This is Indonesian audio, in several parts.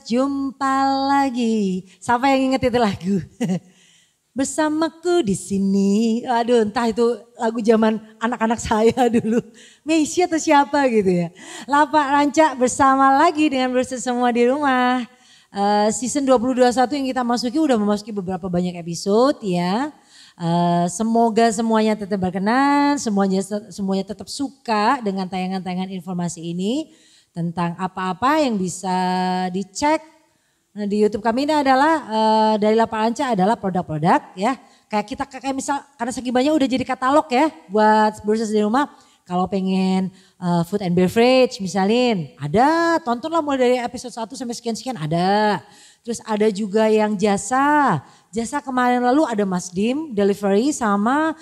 Jumpa lagi. Siapa yang inget itu lagu? Bersamaku di sini. Aduh, entah itu lagu zaman anak-anak saya dulu. Messi atau siapa gitu ya. Lapak Rancak bersama lagi dengan Brewsters semua di rumah. Season 2021 yang kita masuki udah memasuki beberapa banyak episode ya. Semoga semuanya tetap berkenan, semuanya tetap suka dengan tayangan-tayangan informasi ini tentang apa-apa yang bisa dicek di YouTube kami. Ini adalah dari Lapak Rancak adalah produk-produk ya. Kayak misal karena segi banyak udah jadi katalog ya buat Brewsters di rumah. Kalau pengen food and beverage misalin ada, tontonlah mulai dari episode 1 sampai sekian-sekian ada. Terus ada juga yang jasa kemarin lalu ada Mas Dim, delivery sama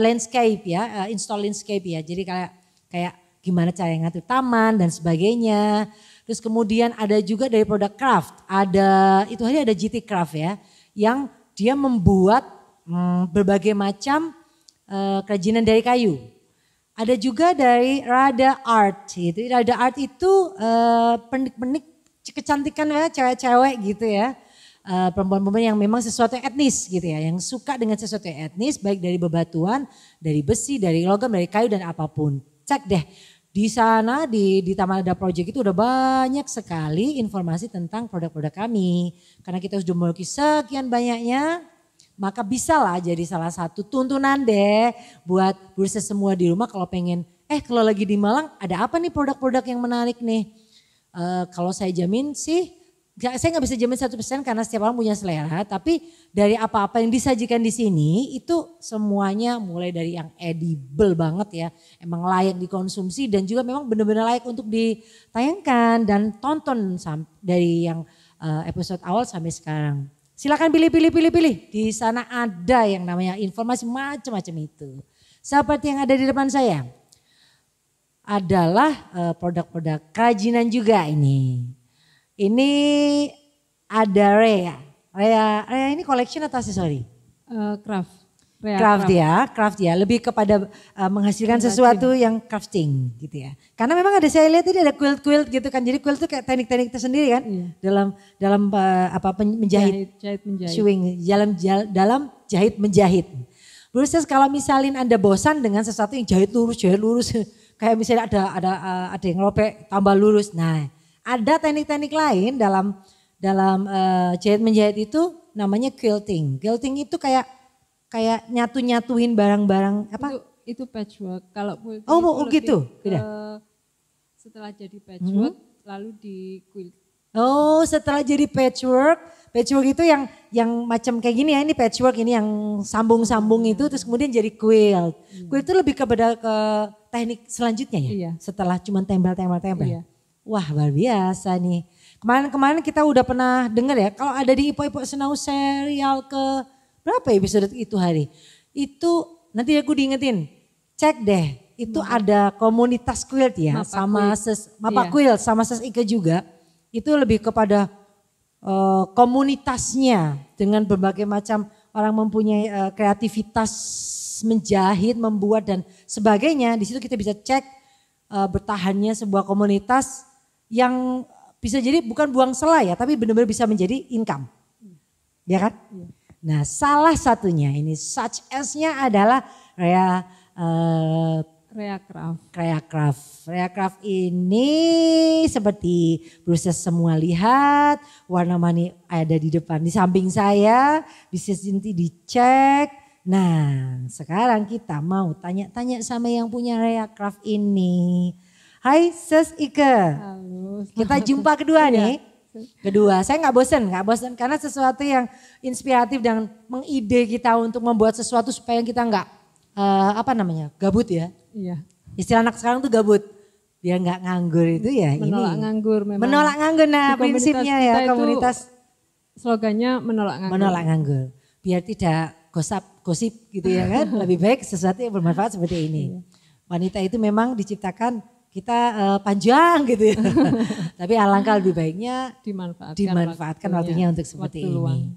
landscape ya, install landscape ya. Jadi kayak gimana cara ngatur taman dan sebagainya. Terus kemudian ada juga dari produk craft, itu hari ada GT Craft ya, yang dia membuat berbagai macam kerajinan dari kayu. Ada juga dari Rada Art gitu. Rada Art itu pernik-pernik kecantikan ya cewek-cewek gitu ya. Perempuan-perempuan yang memang sesuatu yang etnis gitu ya. Yang suka dengan sesuatu yang etnis baik dari bebatuan, dari besi, dari logam, dari kayu dan apapun. Cek deh di sana di Taman Ada Project itu udah banyak sekali informasi tentang produk-produk kami. Karena kita sudah memiliki sekian banyaknya. Maka bisa lah jadi salah satu tuntunan deh buat Brewsters semua di rumah kalau pengen, kalau lagi di Malang ada apa nih produk-produk yang menarik nih. Kalau saya jamin sih, saya nggak bisa jamin 100% karena setiap orang punya selera. Tapi dari apa-apa yang disajikan di sini itu semuanya mulai dari yang edible banget ya. Emang layak dikonsumsi dan juga memang benar-benar layak untuk ditayangkan dan tonton dari yang episode awal sampai sekarang. Silakan pilih. Di sana ada yang namanya informasi macam-macam itu. Seperti yang ada di depan saya. Adalah produk-produk kerajinan juga ini. Ini ada Rea ini collection atau aksesori? Craft ya, lebih kepada menghasilkan sesuatu yang crafting gitu ya. Karena memang saya lihat tadi ada quilt gitu kan, jadi quilt itu kayak teknik-teknik tersendiri kan, dalam menjahit, sewing, dalam jahit menjahit. Brewsters kalau misalin Anda bosan dengan sesuatu yang jahit lurus, kayak misalnya ada yang ngeropek tambah lurus, nah ada teknik-teknik lain dalam jahit menjahit itu namanya quilting. Quilting itu kayak nyatuin barang-barang apa? Itu patchwork. Kalau gitu. Setelah jadi patchwork lalu di quilt. Oh, setelah jadi patchwork itu yang macam kayak gini ya, ini patchwork ini yang sambung-sambung itu terus kemudian jadi quilt. Quilt itu lebih kepada ke teknik selanjutnya ya. Iya. Setelah cuma tempel. Iya. Wah, luar biasa nih. Kemarin kita udah pernah dengar ya, kalau ada di Ipok Senau serial ke berapa episode itu hari? Itu nanti aku diingetin, cek deh. Itu ada komunitas quilt ya, Mapa Quilt sama Ses Ike juga. Itu lebih kepada komunitasnya dengan berbagai macam orang mempunyai kreativitas menjahit, membuat dan sebagainya. Di situ kita bisa cek bertahannya sebuah komunitas yang bisa jadi bukan buang sela ya, tapi benar-benar bisa menjadi income. Ya kan? Iya. Nah salah satunya ini such as-nya adalah Rea Craft ini seperti Brewsters semua lihat, warna mani ada di depan, di samping saya, bisa nanti dicek. Nah sekarang kita mau tanya-tanya sama yang punya Rea Craft ini. Hai Ses Ike. Halo. Kita jumpa kedua nih. Kedua, saya nggak bosan karena sesuatu yang inspiratif dan mengide kita untuk membuat sesuatu supaya kita nggak gabut ya. Iya. Istilah anak sekarang tuh gabut, dia nggak nganggur itu ya. Menolak nganggur memang. Menolak nganggur, nah prinsipnya ya komunitas. Slogannya menolak nganggur. Menolak nganggur, biar tidak gosip gitu ya kan. Lebih baik sesuatu yang bermanfaat seperti ini. Wanita itu memang diciptakan kita panjang gitu ya. Tapi alangkah lebih baiknya dimanfaatkan waktunya untuk seperti ini. Luang.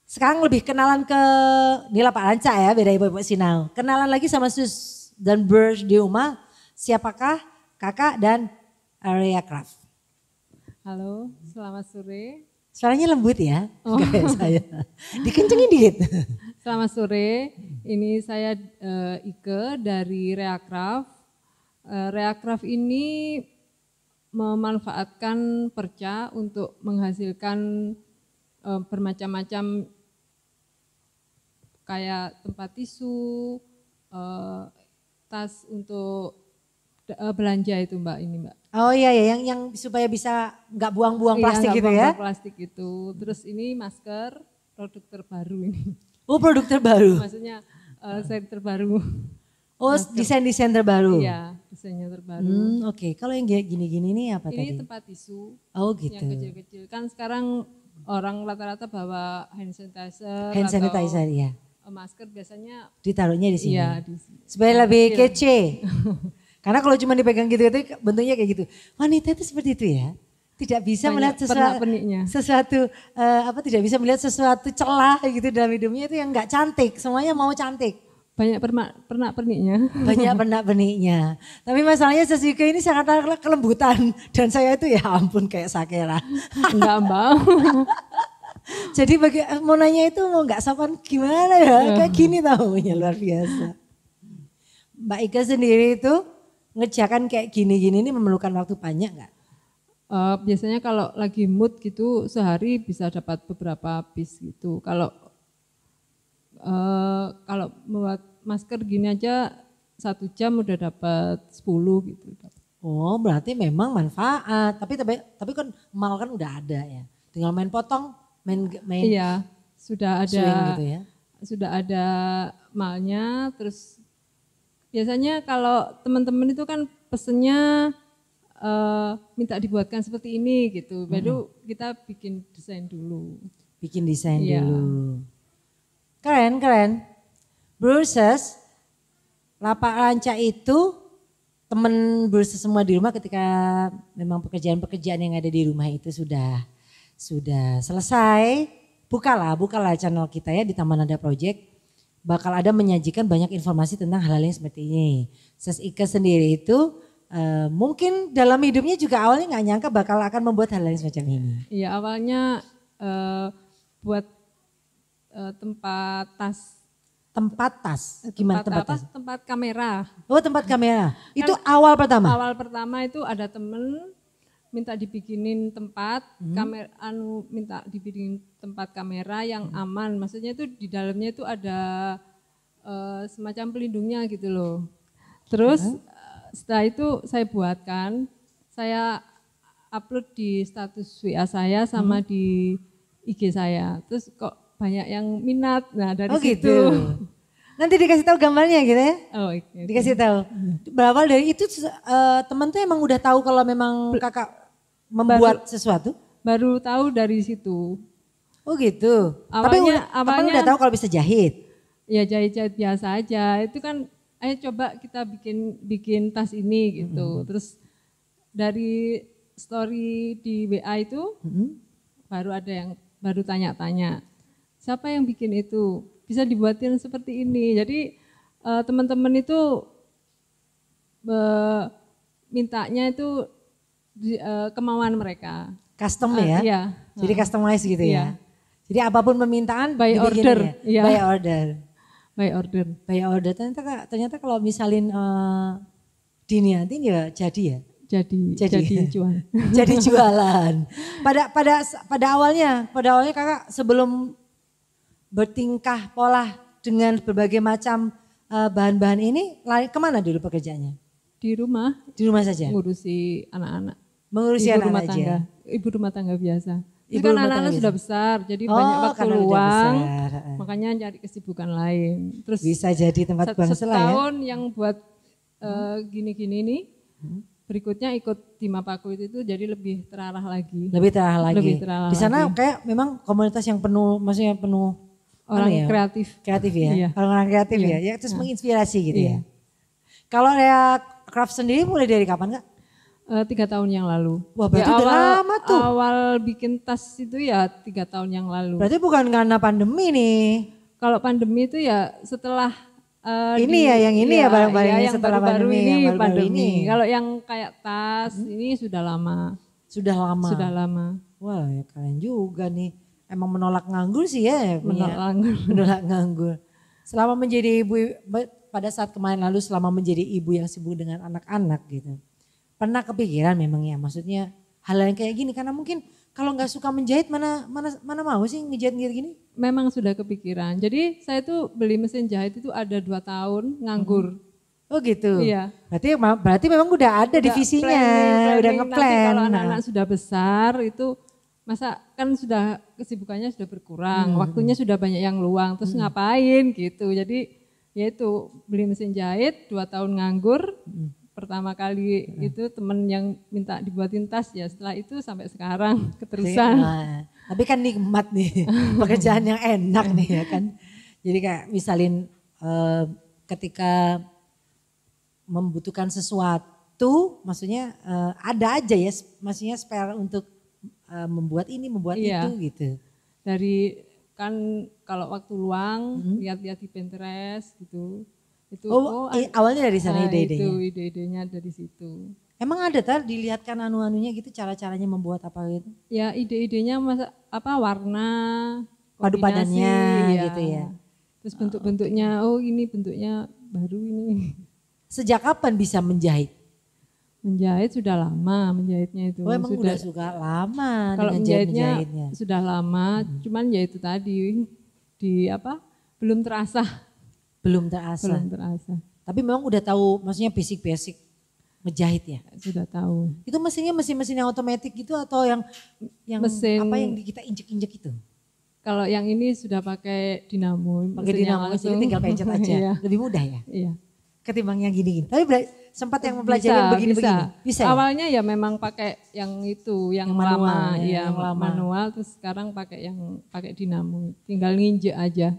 Sekarang lebih kenalan ke Nila Pak Rancak ya, beda Ibu Sinau. Kenalan lagi sama Sus dan Birch di rumah, siapakah kakak dan Rea Craft? Halo, selamat sore. Suaranya lembut ya, kayak saya. Dikencengin dikit. Selamat sore, ini saya Ike dari Reakraf. Reakraf ini memanfaatkan perca untuk menghasilkan bermacam-macam kayak tempat tisu, tas untuk belanja itu Mbak ini Mbak. Oh iya ya, yang supaya bisa nggak buang-buang plastik Iya, gitu ya? plastik itu. Terus ini masker produk terbaru ini. Oh produk terbaru. Maksudnya seri terbaru. Oh desain-desain terbaru. Iya, desainnya terbaru. Oke. Kalau yang gini-gini nih apa tadi? Ini tempat tisu. Oh gitu. Yang kecil-kecil. Kan sekarang orang rata-rata bawa hand sanitizer. Hand sanitizer ya. Masker biasanya ditaruhnya di sini. Iya, di sini. Supaya lebih kece. Karena kalau cuma dipegang gitu itu bentuknya kayak gitu. Wanita itu seperti itu ya. Tidak bisa melihat sesuatu tidak bisa melihat sesuatu celah gitu dalam hidupnya itu yang nggak cantik. Semuanya mau cantik. Banyak pernak-perniknya. Banyak pernak-perniknya. Tapi masalahnya Sesika ini sangat kelembutan dan saya itu ya ampun kayak Sakera. Enggak Mbak. Jadi mau nanya itu mau nggak sopan gimana ya? Kayak gini tahunya luar biasa. Mbak Ika sendiri itu ngerjakan kayak gini-gini ini memerlukan waktu banyak nggak? Biasanya kalau lagi mood gitu sehari bisa dapat beberapa piece gitu. Kalau membuat masker gini aja 1 jam udah dapat 10 gitu. Oh berarti memang manfaat. Tapi kan mal kan udah ada ya. Tinggal main potong, main iya, sudah ada gitu ya. Sudah ada malnya. Terus biasanya kalau teman-teman itu kan pesennya minta dibuatkan seperti ini gitu. Baru kita bikin desain dulu. Bikin desain dulu. Keren. Brurses, Lapak Ranca itu teman Brurses semua di rumah ketika memang pekerjaan-pekerjaan yang ada di rumah itu sudah selesai. Bukalah channel kita ya di Taman Nada Project. Bakal ada menyajikan banyak informasi tentang hal-hal yang seperti ini. Ses Ika sendiri itu mungkin dalam hidupnya juga awalnya nggak nyangka bakal akan membuat hal-hal yang semacam ini. Iya awalnya buat tempat tas. Tempat tas? Gimana tempat tas? Tempat kamera. Oh tempat kamera, itu kan awal pertama? Awal pertama itu ada temen minta dibikinin tempat minta dibikinin tempat kamera yang aman. Maksudnya itu di dalamnya itu ada semacam pelindungnya gitu loh. Terus setelah itu saya buatkan, saya upload di status WA saya sama di IG saya. Terus kok banyak yang minat. Nah dari situ. Gitu. Nanti dikasih tahu gambarnya gitu ya? Oh okay. Dikasih tahu. Berawal dari itu teman tuh emang udah tahu kalau memang kakak membuat sesuatu? Baru tahu dari situ. Oh gitu. Awalnya udah tahu kalau bisa jahit? Ya jahit-jahit biasa aja. Itu kan ayo coba kita bikin tas ini gitu. Terus dari story di WA itu baru tanya-tanya. Siapa yang bikin itu? Bisa dibuatin seperti ini. Jadi teman-teman itu mintanya itu kemauan mereka. Custom ya? Iya. Jadi customize gitu ya? Jadi apapun permintaan by order. Ya? By order. By order. Ternyata kalau misalin diniatin ya jadi ya? Jadi jualan. Jadi jualan. Pada awalnya kakak sebelum bertingkah pola dengan berbagai macam bahan-bahan ini, lari kemana dulu pekerjaannya? Di rumah. Di rumah saja? Ngurusi anak-anak. Mengurusi anak aja? Ibu rumah tangga biasa. Ibu kan anak-anak sudah besar, jadi banyak waktu luang, makanya cari kesibukan lain. Terus bisa jadi tempat buang sela ya? Setahun yang buat gini-gini nih, berikutnya ikut di Mapaku itu jadi lebih terarah lagi. Lebih terarah lagi. Di sana kayak memang komunitas yang penuh, maksudnya penuh orang kreatif. Kreatif ya, iya. Orang kreatif ya, terus menginspirasi gitu ya. Kalau Reakraf sendiri mulai dari kapan Kak? 3 tahun yang lalu. Wah berarti udah lama tuh. Awal bikin tas itu ya 3 tahun yang lalu. Berarti bukan karena pandemi nih. Kalau pandemi itu ya setelah barang-barangnya yang setelah baru-baru pandemi. Pandemi. Kalau yang kayak tas ini sudah lama. Sudah lama. Sudah lama. Wah, ya kalian juga nih. Emang menolak nganggur sih ya. Menolak nganggur. Menolak nganggur. Selama menjadi ibu, pada saat kemarin lalu selama menjadi ibu yang sibuk dengan anak-anak gitu. Pernah kepikiran memang ya, maksudnya hal yang kayak gini karena mungkin kalau nggak suka menjahit mana mau sih ngejahit gini? Memang sudah kepikiran. Jadi saya tuh beli mesin jahit itu ada 2 tahun nganggur. Oh gitu. Iya. Berarti memang udah ada divisinya, udah ngeplan. Nanti kalau anak-anak sudah besar itu masa kan sudah kesibukannya sudah berkurang, waktunya sudah banyak yang luang, terus ngapain gitu. Jadi ya itu beli mesin jahit 2 tahun nganggur. Pertama kali itu temen yang minta dibuatin tas ya, setelah itu sampai sekarang keterusan. Tapi kan nikmat nih, pekerjaan yang enak nih ya kan. Jadi kayak misalin ketika membutuhkan sesuatu, maksudnya ada aja ya, maksudnya spare untuk membuat ini, membuat itu gitu. Dari kan kalau waktu luang lihat-lihat di Pinterest gitu. Itu awalnya dari sana ide-idenya. Itu ide-idenya dari situ. Emang ada dilihatkan anu-anunya gitu cara-caranya membuat apa gitu? Ya ide-idenya warna, padu padannya gitu ya. Terus bentuk-bentuknya, ini bentuknya baru ini. Sejak kapan bisa menjahit? Menjahit sudah lama menjahitnya itu. Oh emang sudah suka lama kalau dengan menjahitnya? Sudah lama, cuman ya itu tadi belum terasa. Belum terasa. Tapi memang udah tahu maksudnya basic ngejahit ya? Sudah tahu. Itu mesinnya mesin yang otomatis gitu atau yang mesin apa yang kita injek-injek itu? Kalau yang ini sudah pakai dinamo. Pakai dinamo jadi tinggal pencet aja. Iya. Lebih mudah ya? Iya. Ketimbang yang gini-gini. Tapi sempat yang mempelajari begini-begini. Bisa ya? Awalnya ya memang pakai yang itu, yang manual, lama, yang manual. Terus sekarang pakai yang pakai dinamo. Tinggal nginjek aja.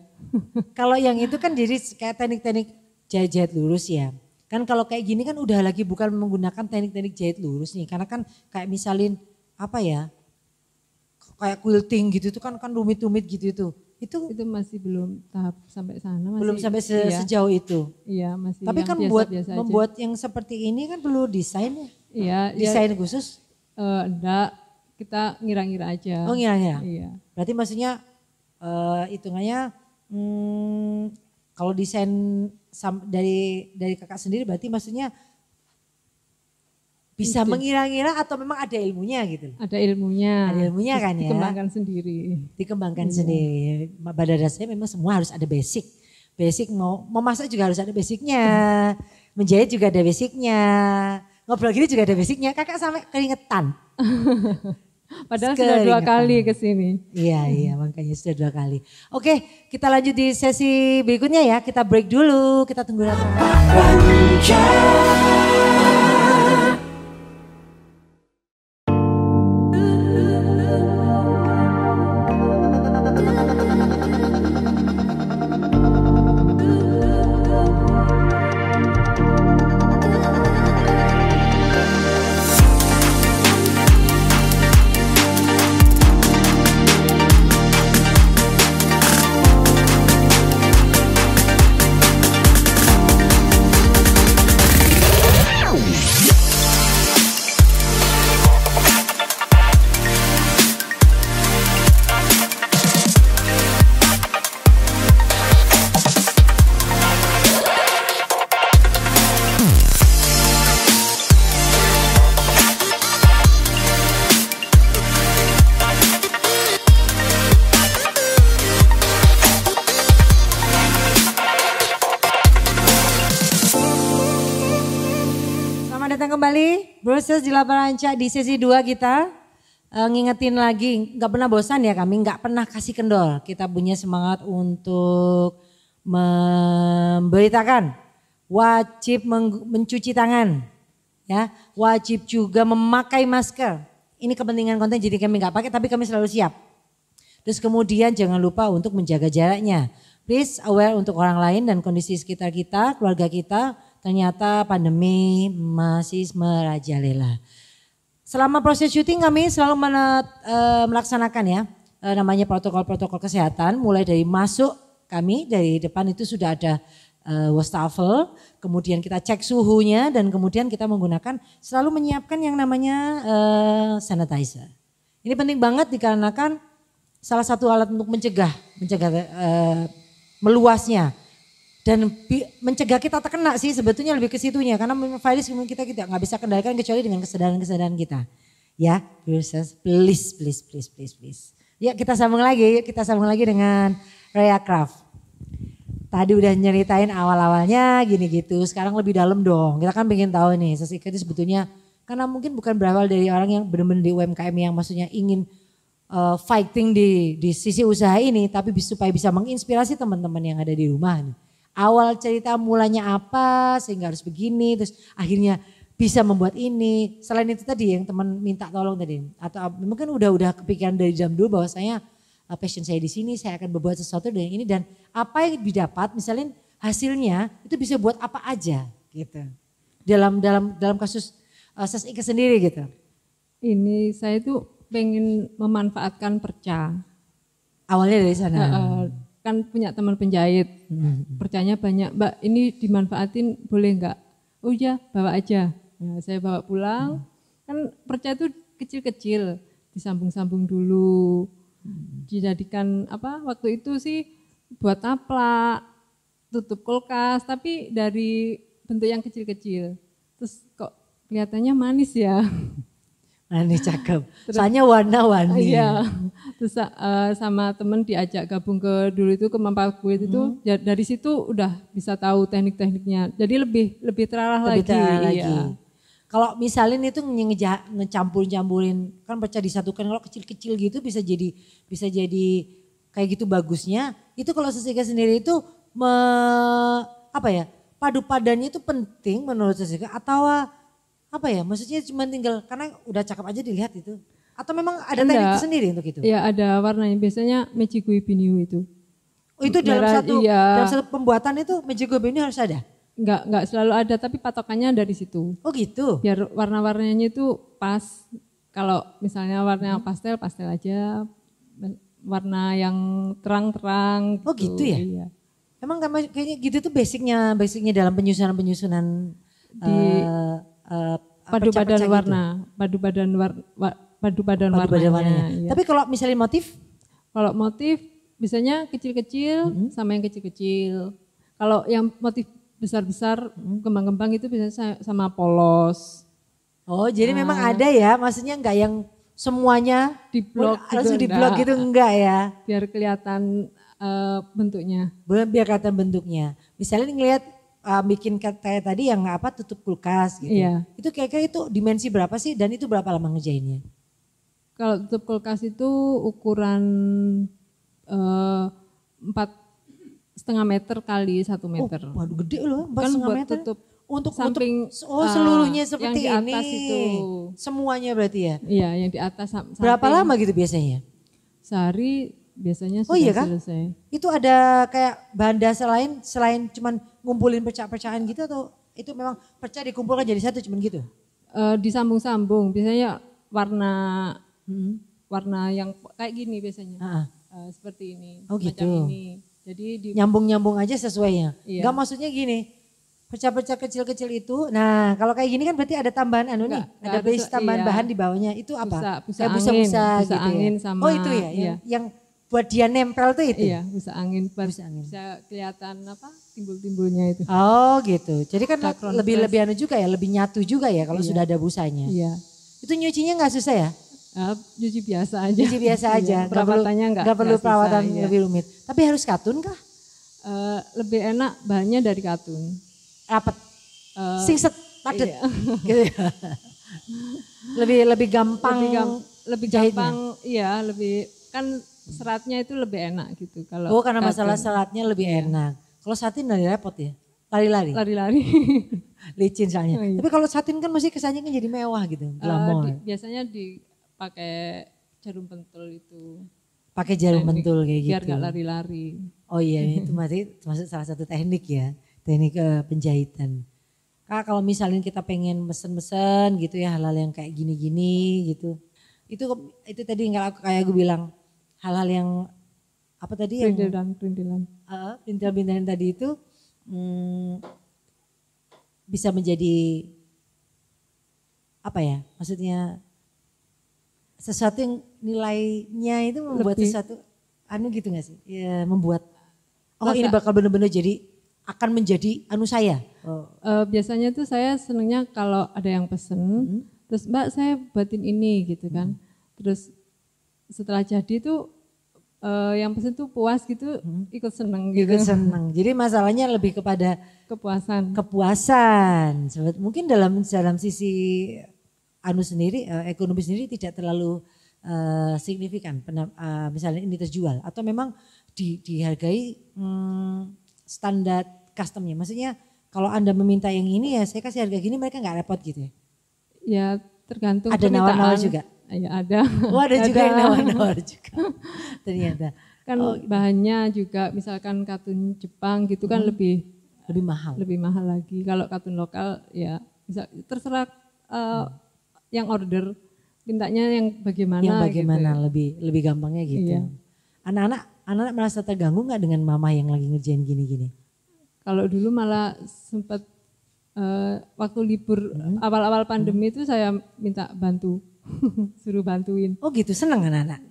Kalau yang itu kan jadi kayak teknik-teknik jahit lurus ya. Kan kalau kayak gini kan udah lagi bukan menggunakan teknik-teknik jahit lurus nih. Karena kan kayak misalin kayak quilting gitu itu kan rumit-rumit gitu itu. Itu masih belum tahap sampai sana. Belum sampai sejauh itu. Iya masih. Tapi kan membuat yang seperti ini kan perlu desain ya. Iya. Desain khusus? Enggak, kita ngira-ngira aja. Oh ngira-ngira? Iya. Berarti maksudnya hitungannya kalau desain dari kakak sendiri berarti maksudnya bisa mengira-ngira atau memang ada ilmunya gitu? Ada ilmunya. Ada ilmunya kan ya? Dikembangkan sendiri. Dikembangkan sendiri. Pada dasarnya memang semua harus ada basic. Basic mau memasak juga harus ada basicnya. Menjahit juga ada basicnya. Ngobrol gini juga ada basicnya. Kakak sampai keringetan. Padahal sudah 2 kali ke sini. Iya makanya sudah 2 kali. Oke kita lanjut di sesi berikutnya ya. Kita break dulu. Kita tunggu datang. Kembali Brosers di Lapangan Ranca di sesi 2 kita ngingetin lagi nggak pernah bosan ya kami nggak pernah kasih kendor, kita punya semangat untuk memberitakan wajib mencuci tangan ya, wajib juga memakai masker. Ini kepentingan konten jadi kami nggak pakai tapi kami selalu siap. Terus kemudian jangan lupa untuk menjaga jaraknya. Please aware untuk orang lain dan kondisi sekitar kita, keluarga kita. Ternyata pandemi masih merajalela. Selama proses syuting kami selalu melaksanakan ya namanya protokol-protokol kesehatan. Mulai dari masuk kami dari depan itu sudah ada wastafel, kemudian kita cek suhunya dan kemudian kita menggunakan selalu menyiapkan yang namanya sanitizer. Ini penting banget dikarenakan salah satu alat untuk mencegah meluasnya dan mencegah kita terkena sih sebetulnya lebih ke situnya karena virus kita nggak bisa kendalikan kecuali dengan kesadaran kita. Ya, please. Ya kita sambung lagi dengan Rhea Craft. Tadi udah nyeritain awal-awalnya gini gitu, sekarang lebih dalam dong. Kita kan pengen tahu nih, Sasika itu sebetulnya karena mungkin bukan berawal dari orang yang benar-benar di UMKM yang maksudnya ingin fighting di sisi usaha ini, tapi supaya bisa menginspirasi teman-teman yang ada di rumah. Awal cerita mulanya apa sehingga harus begini, terus akhirnya bisa membuat ini. Selain itu tadi yang teman minta tolong tadi, atau mungkin udah kepikiran dari jam dulu bahwa passion saya di sini, saya akan berbuat sesuatu dengan ini dan apa yang didapat misalnya hasilnya itu bisa buat apa aja gitu. Dalam kasus Sasika sendiri gitu. Ini saya tuh pengen memanfaatkan perca. Awalnya dari sana. Kan punya teman penjahit, percanya banyak, Mbak ini dimanfaatin boleh enggak? Oh iya bawa aja. Nah, saya bawa pulang, kan perca itu kecil-kecil, disambung-sambung dulu. Dijadikan waktu itu sih buat taplak, tutup kulkas, tapi dari bentuk yang kecil-kecil. Terus kok kelihatannya manis ya. Manis cakep. Soalnya warna-warni. Iya. Terus sama temen diajak gabung dulu itu ke Mampa Kulit itu, dari situ udah bisa tahu teknik-tekniknya. Jadi lebih terarah lagi. Iya. Kalau misalnya itu ngecampur-campurin kan perca disatukan kalau kecil-kecil gitu bisa jadi kayak gitu bagusnya. Itu kalau Sasika sendiri itu padu padannya itu penting menurut Sasika atau maksudnya cuma tinggal karena udah cakep aja dilihat itu atau memang ada teknik sendiri untuk itu? Iya ada warnanya biasanya Mejigui Biniu itu. Oh itu dalam satu pembuatan itu Mejigui Biniu harus ada? Enggak selalu ada tapi patokannya dari situ. Oh gitu. Biar warna-warnanya itu pas. Kalau misalnya warna pastel aja. Warna yang terang-terang. Oh gitu ya? Iya. Emang kayaknya gitu tuh basicnya dalam penyusunan di padu badan warna, padu badan warnanya. Iya. Tapi kalau misalnya motif? Kalau motif biasanya kecil-kecil sama yang kecil-kecil. Kalau yang motif besar-besar, kembang-kembang itu biasanya sama polos. Oh jadi memang ada ya, maksudnya enggak yang semuanya diblok langsung diblok gitu enggak ya? Biar kelihatan bentuknya. Biar kelihatan bentuknya. Misalnya ngelihat bikin kayak tadi yang tutup kulkas gitu. Iya. Itu kira-kira itu dimensi berapa sih dan itu berapa lama ngerjainnya? Kalau tutup kulkas itu ukuran 4,5 meter kali 1 meter. Oh, waduh gede loh, 4,5 meter. Tutup untuk samping seluruhnya seperti yang di atas ini. Itu. Semuanya berarti ya? Iya, yang di atas. Berapa lama gitu biasanya? Sehari biasanya sudah selesai. Itu ada kayak bahan dasar lain selain cuman ngumpulin perca-percaan gitu atau itu memang perca dikumpulkan jadi satu cuman gitu? Disambung-sambung, biasanya warna yang kayak gini biasanya. Seperti ini. Oh gitu. Ini. Jadi nyambung-nyambung aja sesuainya. Iya. Enggak maksudnya gini, perca-perca kecil-kecil itu. Nah, kalau kayak gini kan berarti ada tambahan ada base tambahan bahan di bawahnya. Itu apa? Busa busa gitu angin ya. sama. Oh, itu ya. Iya. Yang buat dia nempel tuh itu. Iya, busa angin. Bisa kelihatan timbul-timbulnya itu. Oh, gitu. Jadi kan lebih juga ya, lebih nyatu juga ya kalau sudah ada busanya. Iya. Itu nyucinya enggak susah ya? Cuci biasa aja. Cuci biasa aja. Perawatannya enggak perlu perawatan lebih rumit. Tapi harus katun kah? Lebih enak bahannya dari katun. Rapet. Singset, padet. Iya. Gitu ya. lebih gampang. Lebih gampang, iya, lebih kan seratnya itu lebih enak gitu kalau. Oh, karena katun. Masalah seratnya lebih enak. Kalau satin lebih repot ya. Lari-lari. Licin soalnya. Oh, iya. Tapi kalau satin kan masih kesannya kan jadi mewah gitu. Glamor. Biasanya pakai jarum pentul itu. Pakai jarum pentul kayak gitu. Biar gak lari-lari. Oh iya itu masih termasuk salah satu teknik ya. Teknik penjahitan. Kak kalau misalnya kita pengen mesen-mesen gitu ya hal-hal yang kayak gini-gini gitu. Itu tadi kayak gue bilang hal-hal yang apa tadi perintilan. Perintilan tadi itu bisa menjadi apa ya? Maksudnya sesuatu yang nilainya itu membuat Lebih. sesuatu gitu gak sih? Ya, membuat ini bakal benar-benar jadi akan menjadi saya. Biasanya tuh saya senengnya kalau ada yang pesen, terus Mbak saya buatin ini gitu kan. Terus setelah jadi tuh yang pesen tuh puas gitu, ikut seneng gitu. Ikut seneng. Jadi masalahnya lebih kepada Kepuasan. Mungkin dalam sisi sendiri, ekonomi sendiri tidak terlalu signifikan. Misalnya ini terjual atau memang dihargai standar customnya. Maksudnya kalau Anda meminta yang ini ya saya kasih harga gini, mereka nggak repot gitu ya? Ya tergantung ada permintaan. Ada nawar-nawar juga? Ya ada. Ada juga yang nawar-nawar juga ternyata. Kan bahannya juga misalkan katun Jepang gitu kan lebih mahal. Lebih mahal lagi. Kalau katun lokal ya bisa terserah yang order mintanya yang bagaimana. Yang bagaimana gitu. lebih gampangnya gitu. Iya. Anak-anak merasa terganggu nggak dengan mama yang lagi ngerjain gini-gini? Kalau dulu malah sempat waktu libur awal-awal pandemi itu saya minta bantu, suruh bantuin. Oh gitu, seneng anak-anak?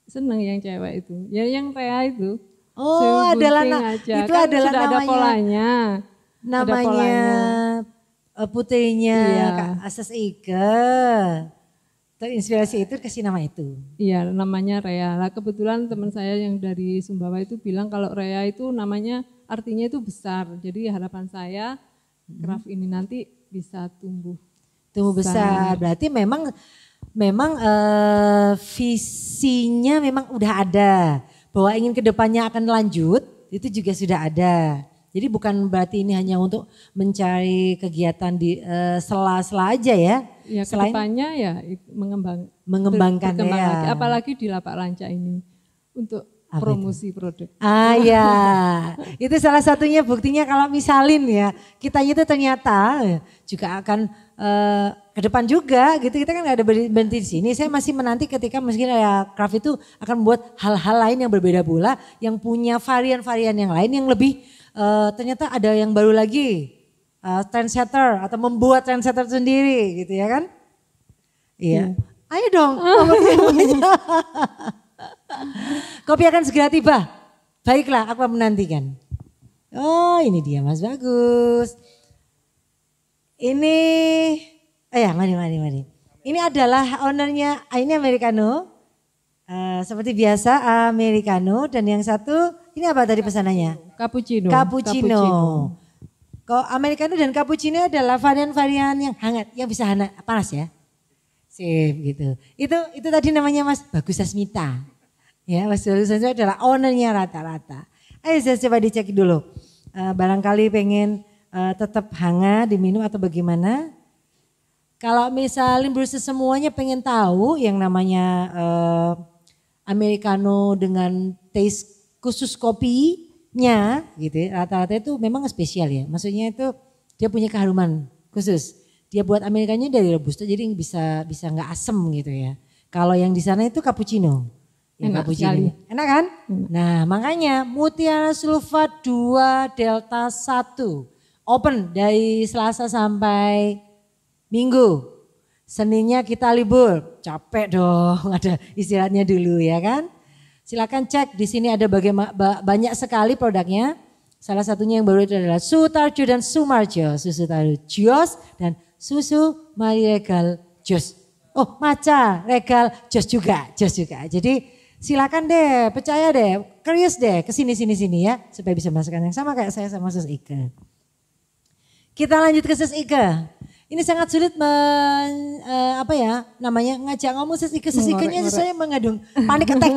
Seneng yang cewek itu, ya yang Rea itu. Oh adalah aja. Itu kan adalah sudah namanya, ada polanya. Namanya putrinya Kak Asas Ike. Terinspirasi itu kasih nama itu. Iya namanya Rea. Lah kebetulan teman saya yang dari Sumbawa itu bilang kalau Rea itu namanya artinya itu besar. Jadi harapan saya craft ini nanti bisa tumbuh besar. Berarti memang visinya memang udah ada. Bahwa ingin kedepannya akan lanjut itu juga sudah ada. Jadi bukan berarti ini hanya untuk mencari kegiatan di sela-sela aja ya. Ya kedepannya ya mengembangkan ya. lagi. Apalagi di Lapak Lanca ini untuk promosi produk. Ya, itu salah satunya buktinya kalau misalin ya kita itu ternyata juga akan ke depan juga gitu. Kita kan nggak ada berhenti di sini. Saya masih menanti ketika mungkin ya craft itu akan membuat hal-hal lain yang berbeda pula, yang punya varian-varian yang lain yang lebih ternyata ada yang baru lagi, trendsetter atau membuat trendsetter sendiri gitu ya kan? Iya. Ayo dong. Kopi akan segera tiba. Baiklah, aku menantikan. Oh, ini dia Mas Bagus. Ini, mari. Ini adalah ownernya, ini Americano. Seperti biasa Americano dan yang satu, ini apa tadi pesanannya? Cappuccino. Kalau Americano dan cappuccino adalah varian-varian yang hangat, yang bisa panas ya. Sip gitu. Itu tadi namanya Mas Bagus Sasmita. Ya, Mas Bagus Sasmita adalah ownernya rata-rata. Ayo saya coba dicek dulu. Barangkali pengen tetap hangat diminum atau bagaimana? Kalau misalnya berusaha semuanya pengen tahu yang namanya Americano dengan taste khusus kopinya gitu ya, rata-rata itu memang spesial ya. Maksudnya itu dia punya keharuman khusus. Dia buat Amerikanya dari robusta jadi bisa nggak asem gitu ya. Kalau yang di sana itu cappuccino. Ya, enak sekali. Enak kan? Nah makanya Mutiara Sulfat 2 Delta 1 open dari Selasa sampai Minggu. Seninnya kita libur, capek dong, ada istirahatnya dulu ya kan. Silakan cek di sini ada banyak sekali produknya. Salah satunya yang baru itu adalah Sutarjo dan Sumarjo, susu taru Jos dan susu Mari Regal Jos. Oh maca Regal Jos juga. Jadi silakan deh, percaya deh, curious deh ke sini ya supaya bisa merasakan yang sama kayak saya sama Sus Ike. Kita lanjut ke Sus Ike. Ini sangat sulit ngajak ngomong Sus Ike-nya saya mengandung panik attack.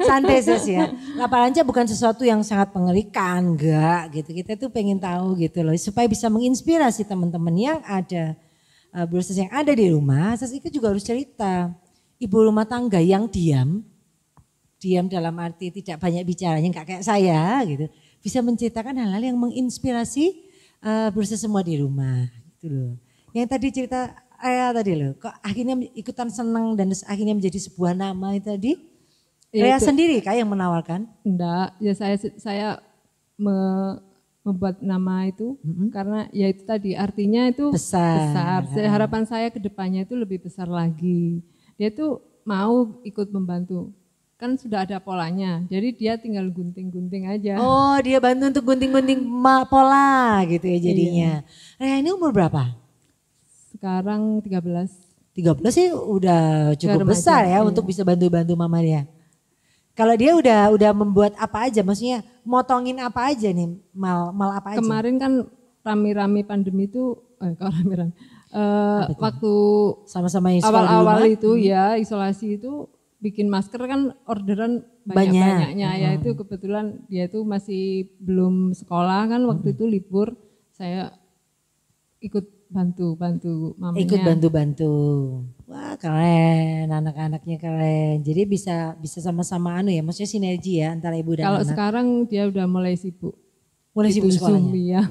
Santai Sus ya. Lapak Lanca bukan sesuatu yang sangat mengerikan, enggak gitu. Kita tuh pengen tahu gitu loh supaya bisa menginspirasi teman-teman yang ada proses yang ada di rumah. Sus Ike juga harus cerita. Ibu rumah tangga yang diam dalam arti tidak banyak bicaranya, enggak kayak saya gitu. Bisa menceritakan hal-hal yang menginspirasi berusaha semua di rumah gitu loh. Yang tadi cerita tadi loh, kok akhirnya ikutan senang dan akhirnya menjadi sebuah nama itu tadi. Rea sendiri kah yang menawarkan? Enggak, ya saya membuat nama itu karena ya itu tadi artinya itu besar. Harapan saya ke depannya itu lebih besar lagi. Dia tuh mau ikut membantu. Kan sudah ada polanya. Jadi dia tinggal gunting-gunting aja. Oh, dia bantu untuk gunting-gunting pola gitu ya jadinya. Rea ini umur berapa? Sekarang 13. 13 sih udah cukup besar ya untuk bisa bantu-bantu mama dia. Kalau dia udah membuat apa aja, maksudnya motongin apa aja nih, mal apa aja? Kemarin kan rame-rame pandemi itu, waktu sama-sama awal-awal itu ya isolasi itu bikin masker kan orderan banyak-banyaknya ya itu kebetulan dia itu masih belum sekolah kan waktu itu libur, saya ikut bantu mamanya. Ikut bantu-bantu. Wah keren, anak-anaknya keren. Jadi bisa sama-sama ya, maksudnya sinergi ya antara ibu dan anak. Kalau sekarang dia udah mulai sibuk. Mulai sibuk sekolahnya? Zoom, ya.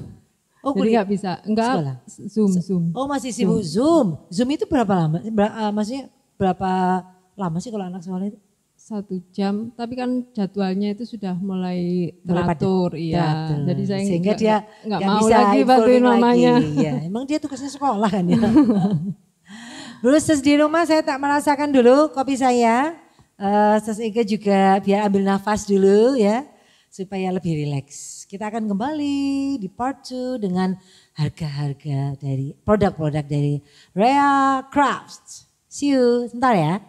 Oh, jadi nggak bisa, enggak Zoom. Oh masih sibuk Zoom. Zoom itu berapa lama? Maksudnya berapa lama sih kalau anak sekolah itu? 1 jam, tapi kan jadwalnya itu sudah mulai teratur, iya. Jadi saya sehingga dia nggak mau lagi bantuin mamanya. Ya, emang dia tugasnya sekolah kan ya. Bruces di rumah saya tak merasakan dulu kopi saya. Sus Ike juga biar ambil nafas dulu ya, supaya lebih rileks. Kita akan kembali di part 2 dengan harga-harga dari produk-produk dari Rea Crafts. See you sebentar ya.